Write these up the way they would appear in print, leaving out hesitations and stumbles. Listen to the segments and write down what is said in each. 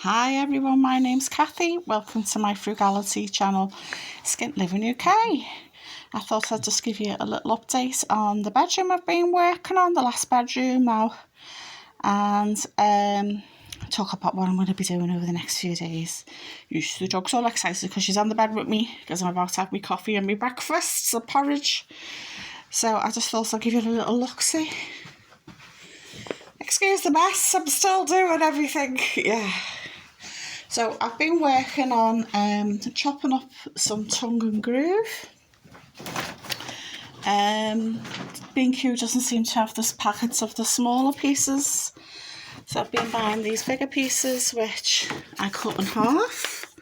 Hi everyone, my name's Kathy. Welcome to my frugality channel, Skint Living UK. I thought I'd just give you a little update on the bedroom I've been working on, the last bedroom now, and talk about what I'm going to be doing over the next few days. Usually the dog's all excited because she's on the bed with me because I'm about to have my coffee and my breakfast, so porridge. So I just thought I'd give you a little look-see. Excuse the mess, I'm still doing everything, yeah. So I've been working on chopping up some tongue and groove. B&Q doesn't seem to have this packets of the smaller pieces. So I've been buying these bigger pieces which I cut in half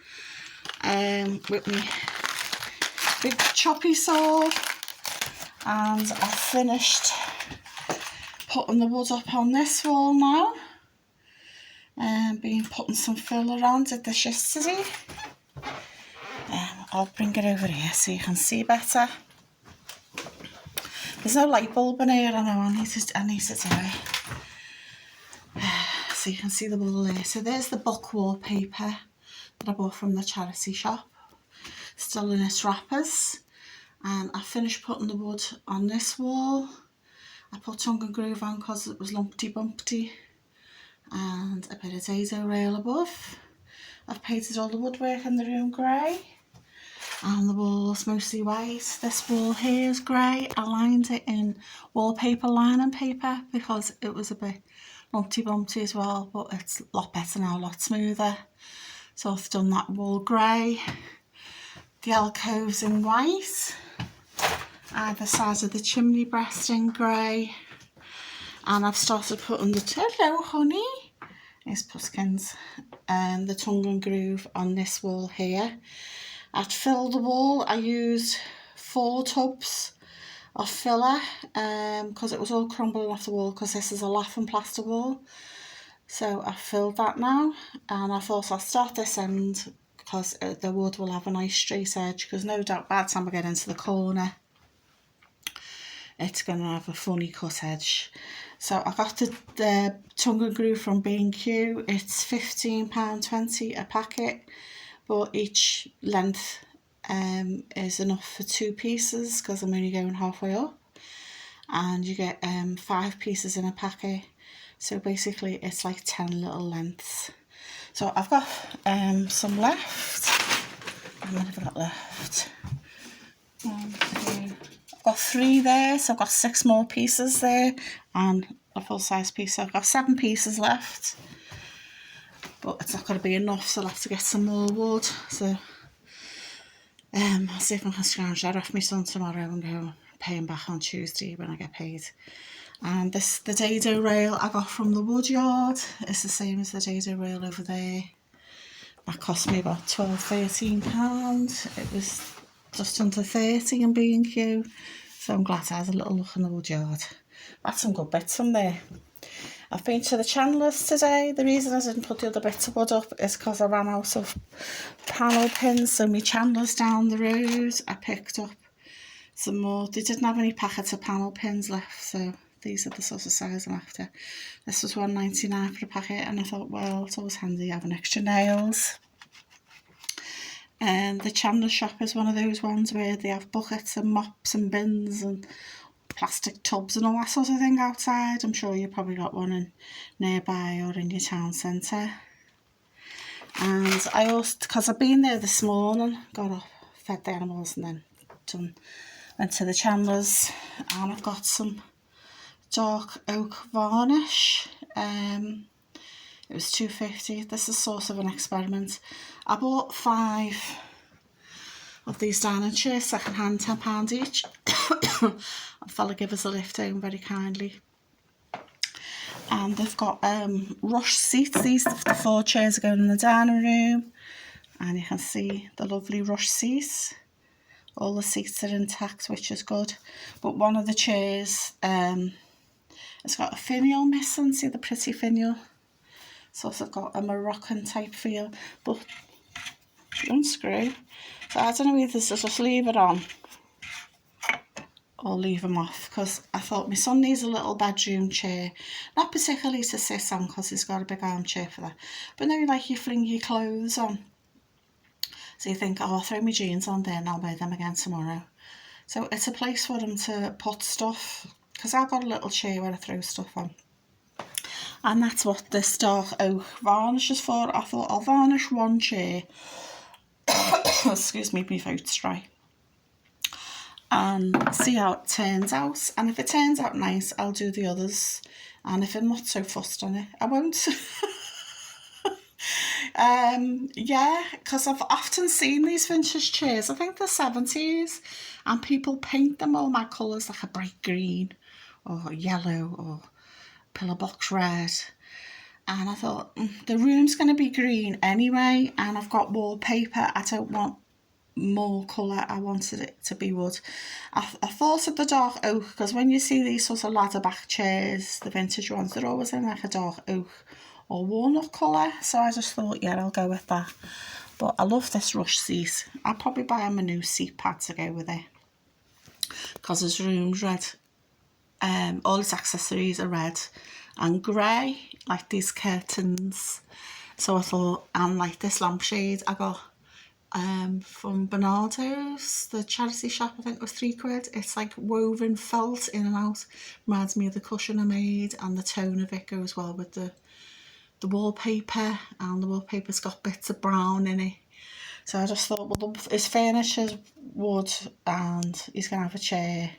with my big choppy saw, and I've finished putting the wood up on this wall now. Been putting some fill around it this yesterday. I'll bring it over here so you can see better. There's no light bulb in here, I know, I need to do it. So you can see the wall there. So there's the book wallpaper that I bought from the charity shop. Still in its wrappers. And I finished putting the wood on this wall. I put tongue and groove on because it was lumpty bumpty. And a bit of dado rail above. I've painted all the woodwork in the room grey, and the walls mostly white. This wall here is grey. I lined it in wallpaper lining paper because it was a bit lumpty bumpty as well, but it's a lot better now, a lot smoother. So I've done that wall grey. The alcoves in white, either side of the chimney breast in grey. And I've started putting the, hello honey, it's Puskins, and the tongue and groove on this wall here. I'd filled the wall. I used 4 tubs of filler because it was all crumbling off the wall because this is a laughing plaster wall. So I filled that now, and I thought I'll start this end because the wood will have a nice straight edge, because no doubt by the time I get into the corner it's going to have a funny cut edge. So I got the tongue and groove from B&Q. It's £15.20 a packet, but each length is enough for 2 pieces because I'm only going halfway up, and you get 5 pieces in a packet, so basically it's like 10 little lengths. So I've got some left. How many have I got left? 1, 2, I've got 3 there, so I've got 6 more pieces there and a full size piece. So I've got 7 pieces left, but it's not going to be enough, so I'll have to get some more wood. So I'll see if I can scrounge that off my son tomorrow and go pay him back on Tuesday when I get paid. And this, the dado rail I got from the wood yard. It's the same as the dado rail over there. That cost me about £12–13. It was just under 30 in B&Q, so I'm glad I had a little look in the wood yard. That's some good bits from there. I've been to the chandlers today. The reason I didn't put the other bits of wood up is because I ran out of panel pins, so my chandlers down the road, I picked up some more. They didn't have any packets of panel pins left, so these are the sort of size I'm after. This was £1.99 for a packet, and I thought, well, it's always handy having extra nails. And the chandler shop is one of those ones where they have buckets and mops and bins and plastic tubs and all that sort of thing outside. I'm sure you've probably got one in nearby or in your town centre. And I also, because I've been there this morning, got up, fed the animals, and then went to the chandlers, and I've got some dark oak varnish. It was £2.50. This is sort of an experiment. I bought 5 of these dining chairs, second hand, £10 each. A fella gave us a lift home very kindly. And they've got rush seats. These the 4 chairs are going in the dining room, and you can see the lovely rush seats. All the seats are intact, which is good. But one of the chairs, it's got a finial missing. See the pretty finial? Sort of got a Moroccan type feel, but unscrew. So I don't know either to just leave it on or leave them off, because I thought my son needs a little bedroom chair, not particularly to sit on because he's got a big armchair for that, but now like you fling your clothes on, so you think, oh, I'll throw my jeans on there and I'll wear them again tomorrow. So it's a place for them to put stuff, because I've got a little chair where I throw stuff on. And that's what this dark oak varnish is for. I thought I'll varnish one chair. Excuse me, my throat's dry. And see how it turns out. And if it turns out nice, I'll do the others. And if I'm not so fussed on it, I won't. Yeah, because I've often seen these vintage chairs, I think the 70s, and people paint them all my colours, like a bright green or yellow or pillar box red, and I thought the room's going to be green anyway, and I've got wallpaper, I don't want more colour, I wanted it to be wood. I thought of the dark oak, because when you see these sort of ladder back chairs, the vintage ones, they're always in like a dark oak or walnut colour, so I just thought, yeah, I'll go with that. But I love this rush seat. I'll probably buy him a new seat pad to go with it, because his room's red. All his accessories are red and grey, like these curtains. So I thought, and like this lampshade I got from Bernardo's, the charity shop, I think it was £3. It's like woven felt in and out. Reminds me of the cushion I made, and the tone of it goes well with the wallpaper, and the wallpaper's got bits of brown in it. So I just thought, well, his furniture's wood and he's going to have a chair.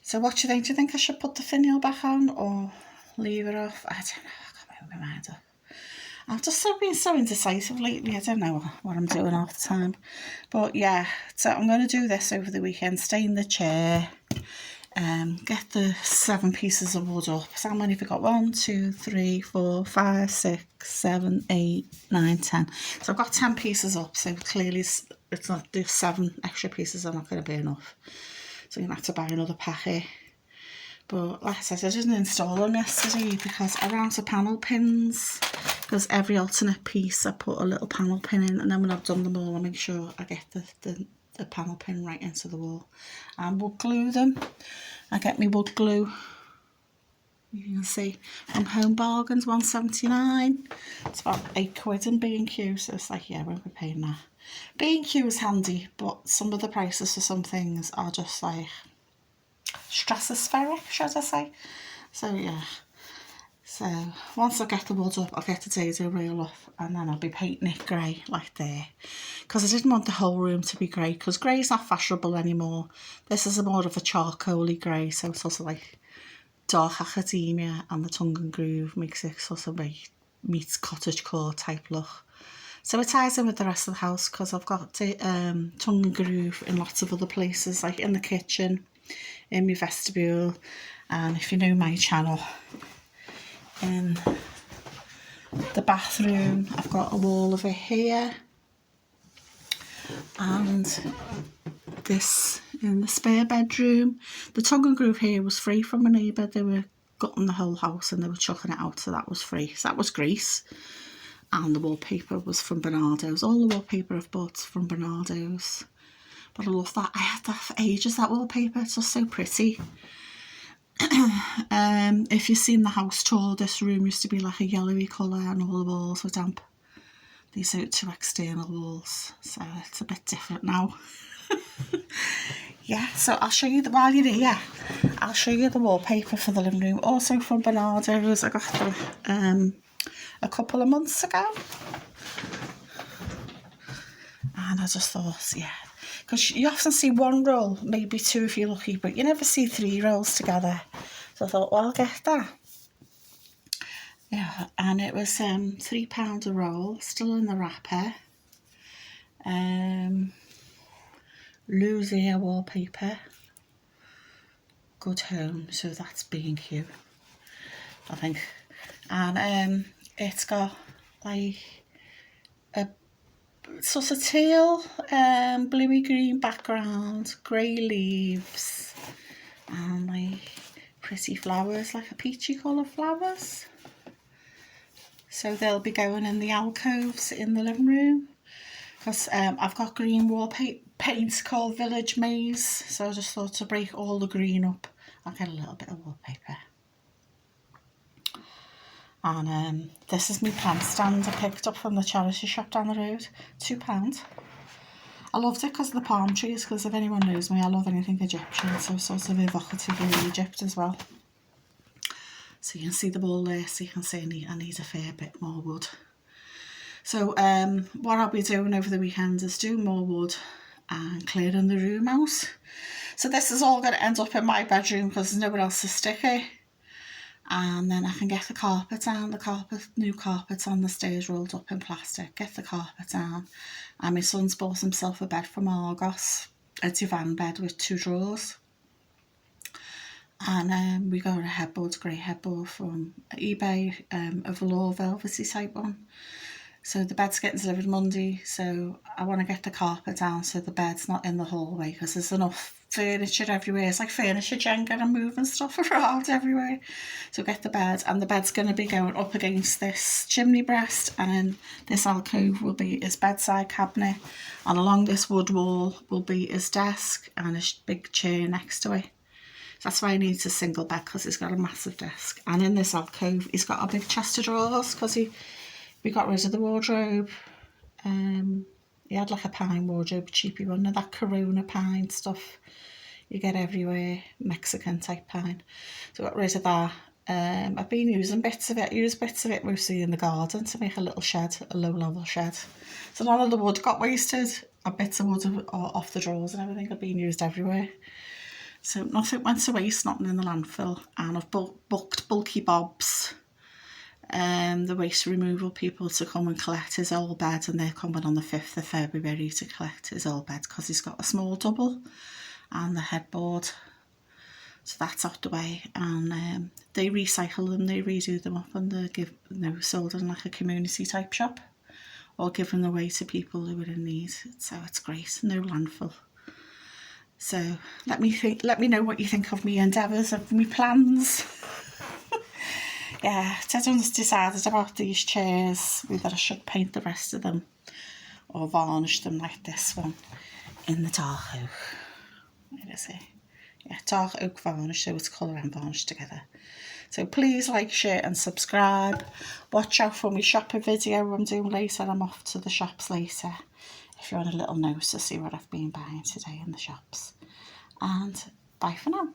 So what do you think? Do you think I should put the finial back on or leave it off? I don't know, I can't make my mind up. I've just been so indecisive lately, I don't know what I'm doing half the time. But yeah, so I'm going to do this over the weekend, stain the chair, get the 7 pieces of wood up. So how many have we got? 1, 2, 3, 4, 5, 6, 7, 8, 9, 10. So I've got 10 pieces up, so clearly it's not, the 7 extra pieces are not going to be enough. So I'm going to have to buy another packet. But like I said, I didn't install them yesterday because I ran out of panel pins. Because every alternate piece I put a little panel pin in, and then when I've done them all I make sure I get the panel pin right into the wall. And wood glue them. I get me wood glue, you can see, from Home Bargains, 1.79. It's about £8 in B&Q, so it's like, yeah, I won't be paying that. B&Q is handy, but some of the prices for some things are just like stratospheric, should I say. So yeah, so once I get the wood up, I'll get the dado reel off, and then I'll be painting it grey like there, because I didn't want the whole room to be grey, because grey's not fashionable anymore. This is a more of a charcoaly grey, so it's sort of like dark academia, and the tongue and groove makes it sort of like meets cottagecore type look. So it ties in with the rest of the house, because I've got tongue and groove in lots of other places, like in the kitchen, in my vestibule, and if you know my channel, in the bathroom I've got a wall of it here, and this in the spare bedroom. The tongue and groove here was free from a neighbour. They were gutting the whole house and they were chucking it out, so that was free. So that was grease. And the wallpaper was from Bernardo's. All the wallpaper I've bought from Bernardo's. But I love that. I had that for ages, that wallpaper. It's just so pretty. If you've seen the house tour, this room used to be like a yellowy colour and all the walls were damp. These are 2 external walls, so it's a bit different now. Yeah, so I'll show you, while you're here, I'll show you the wallpaper for the living room. Also from Bernardo's, I got them a couple of months ago. And I just thought, yeah, because you often see 1 roll, maybe 2 if you're lucky, but you never see 3 rolls together. So I thought, well, I'll get that. Yeah, and it was £3 a roll, still in the wrapper. Lucia wallpaper. Good Home, so that's B&Q, I think. And it's got like a sort of teal, bluey green background, grey leaves, and like pretty flowers, like a peachy colour flowers. So they'll be going in the alcoves in the living room. because I've got green wall paint called Village Maze, so I just thought to break all the green up, I'll get a little bit of wallpaper. And this is my plant stand I picked up from the charity shop down the road, £2. I loved it because of the palm trees, because if anyone knows me, I love anything Egyptian, so sort of evocative of Egypt as well. So you can see the wall there, so you can see I need a fair bit more wood. So what I'll be doing over the weekend is doing more wood and clearing the room out. So this is all going to end up in my bedroom because there's nowhere else to stick it. And then I can get the carpet down, new carpets on the stairs rolled up in plastic, get the carpet down. And my son's bought himself a bed from Argos, a divan bed with 2 drawers. And we got a headboard, grey headboard from eBay, a velour velvety type one. So the bed's getting delivered Monday, so I want to get the carpet down so the bed's not in the hallway, because there's enough furniture everywhere. It's like furniture Jenga and moving stuff around everywhere. So get the bed, and the bed's going to be going up against this chimney breast, and then this alcove will be his bedside cabinet, and along this wood wall will be his desk and a big chair next to it. That's why he needs a single bed, because he's got a massive desk. And in this alcove he's got a big chest of drawers, because we got rid of the wardrobe. He had like a pine wardrobe, cheapy one, and that Corona pine stuff you get everywhere, Mexican type pine. So I got rid of that. I've been using bits of it. I use bits of it mostly in the garden to make a little shed, a low level shed. So none of the wood got wasted, or bits of wood off the drawers and everything have been used everywhere. So nothing went to waste, nothing in the landfill. And I've booked Bulky Bob's, the waste removal people, to come and collect his old bed, and they're coming on the 5th of February to collect his old bed, because he's got a small double and the headboard. So that's out the way, and they recycle them, they redo them up, and they're sold in like a community type shop, or given away to people who are in need. So it's great, no landfill. So let me know what you think of me endeavours, of me plans. Yeah, Ted's decided about these chairs, whether I should paint the rest of them or varnish them like this one in the dark oak. Where is it? Yeah, dark oak varnish, so it's colour and varnish together. So please like, share and subscribe. Watch out for my shopping video I'm doing later. I'm off to the shops later, if you want a little nose to see what I've been buying today in the shops. And bye for now.